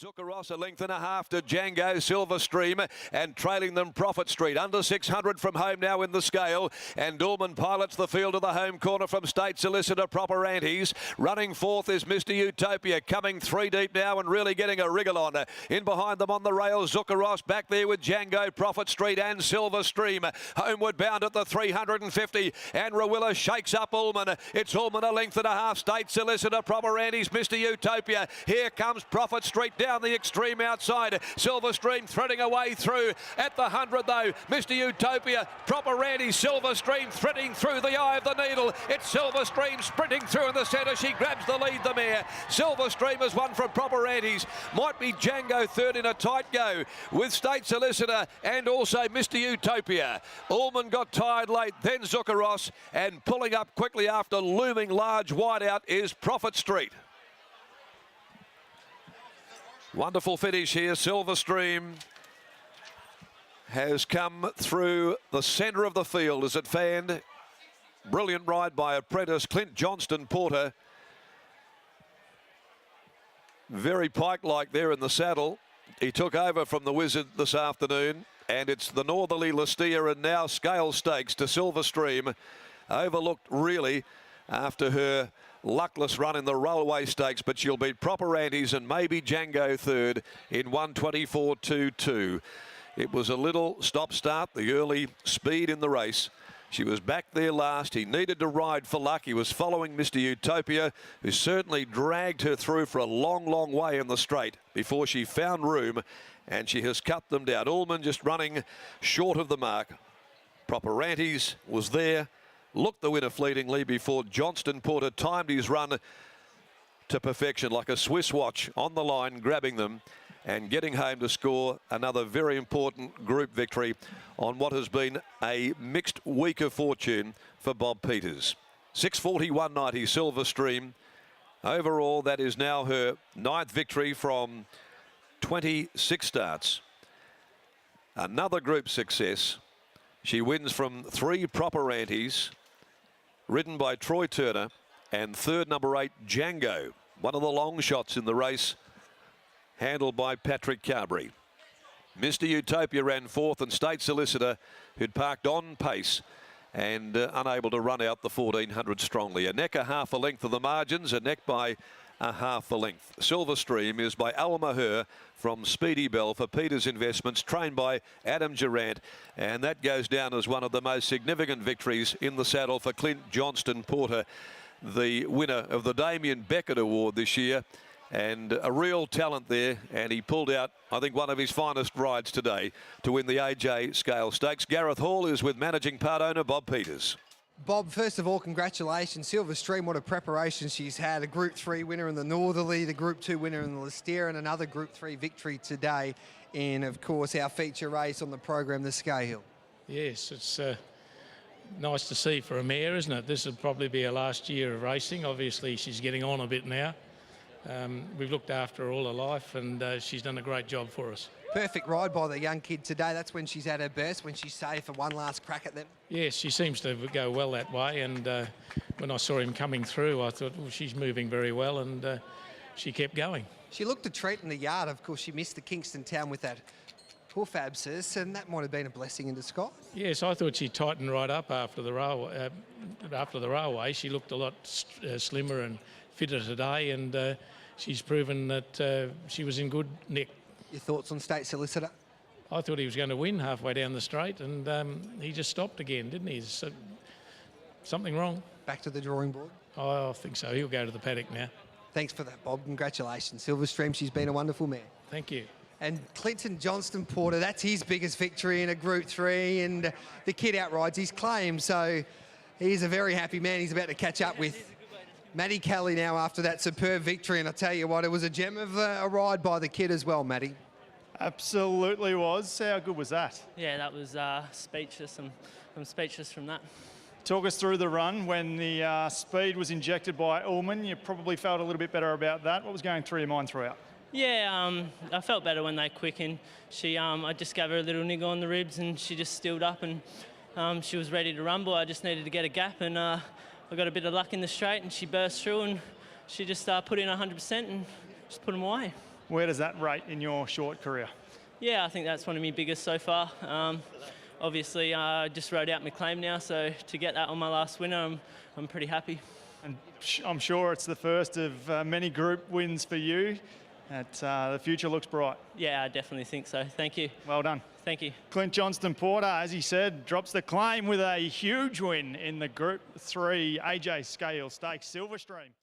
Zuccaros a length and a half to Django Silverstream, and trailing them Prophet Street. Under 600 from home now in the scale, and Dorman pilots the field to the home corner from State Solicitor Proper Antes. Running fourth is Mr. Utopia, coming three deep now and really getting a wriggle on. In behind them on the rails, Zuccaros back there with Django, Prophet Street and Silverstream. Homeward bound at the 350, and Rawilla shakes up Ullman. It's Ullman a length and a half. State Solicitor Proper Antes, Mr. Utopia. Here comes Prophet Street down the extreme outside. Silverstream threading away through at the 100 though. Mr. Utopia, Proper Antes, Silverstream threading through the eye of the needle. It's Silverstream sprinting through in the centre. She grabs the lead, the mare. Silverstream has won from Proper Antes. Might be Django third in a tight go with State Solicitor and also Mr. Utopia. Ullman got tired late, then Zuccaros, and pulling up quickly after looming large wide out is Prophet Street. Wonderful finish here. Silverstream has come through the centre of the field as it fanned. Brilliant ride by apprentice Clint Johnston Porter. Very Pike-like there in the saddle. He took over from the Wizard this afternoon, and it's the Northerly Listia and now Scale Stakes to Silverstream. Overlooked really after her luckless run in the Railway Stakes, but she'll beat Proper Antes and maybe Django third in 1:24.22. It was a little stop-start, the early speed in the race. She was back there last. He needed to ride for luck. He was following Mr. Utopia, who certainly dragged her through for a long, long way in the straight before she found room, and she has cut them down. Ullman just running short of the mark. Proper Antes was there, looked the winner fleetingly before Johnston Porter timed his run to perfection like a Swiss watch on the line, grabbing them and getting home to score another very important group victory on what has been a mixed week of fortune for Bob Peters. 6:41.90 Silverstream. Overall, that is now her 9th victory from 26 starts. Another group success. She wins from 3 Proper Antes, ridden by Troy Turner, and third number 8 Django, one of the long shots in the race, handled by Patrick Carberry. Mr. Utopia ran fourth, and State Solicitor, who'd parked on pace and unable to run out the 1400 strongly. A neck a half a length of the margins, a neck by a half a length. Silverstream is by Al Maher from Speedy Bell for Peters Investments, trained by Adam Durant, and that goes down as one of the most significant victories in the saddle for Clint Johnston Porter, the winner of the Damien Beckett Award this year, and a real talent there, and he pulled out, I think, one of his finest rides today to win the AJ Scale Stakes. Gareth Hall is with managing part owner Bob Peters. Bob, first of all, congratulations. Silverstream, what a preparation she's had. A Group 3 winner in the Northerly, the Group 2 winner in the Listia, and another Group 3 victory today in, of course, our feature race on the program, the Scahill. Yes, it's nice to see for a mare, isn't it? This will probably be her last year of racing. Obviously, she's getting on a bit now. We've looked after her all her life, and she's done a great job for us. Perfect ride by the young kid today. That's when she's at her best, when she's safe for one last crack at them. Yes, she seems to go well that way, and when I saw him coming through, I thought, well, she's moving very well, and she kept going. She looked a treat in the yard. Of course, she missed the Kingston Town with that hoof abscess, and that might have been a blessing in disguise. Yes, I thought she tightened right up after the railway. She looked a lot slimmer and fitter today, and she's proven that she was in good nick. Your thoughts on State Solicitor? I thought he was going to win halfway down the straight, and he just stopped again, didn't he? So, something wrong. Back to the drawing board? I think so. He'll go to the paddock now. Thanks for that, Bob. Congratulations. Silverstream, she's been a wonderful mare. Thank you. And Clinton Johnston Porter, that's his biggest victory in a Group 3, and the kid outrides his claim, so he's a very happy man. He's about to catch up with Matty Kelly now after that superb victory, and I tell you what, it was a gem of a ride by the kid as well, Matty. Absolutely was. How good was that? Yeah, that was speechless. I'm speechless from that. Talk us through the run when the speed was injected by Ullman. You probably felt a little bit better about that. What was going through your mind throughout? Yeah, I felt better when they quickened. I just gave her a little niggle on the ribs, and she just stilled up, and she was ready to rumble. I just needed to get a gap, and I got a bit of luck in the straight, and she burst through, and she just put in 100% and just put them away. Where does that rate in your short career? Yeah, I think that's one of my biggest so far. Obviously, I just rode out my claim now, so to get that on my last winner, I'm pretty happy. And I'm sure it's the first of many group wins for you. The future looks bright. Yeah, I definitely think so. Thank you. Well done. Thank you. Clint Johnston-Porter, as he said, drops the claim with a huge win in the Group 3 AJ Scales Stakes Silverstream.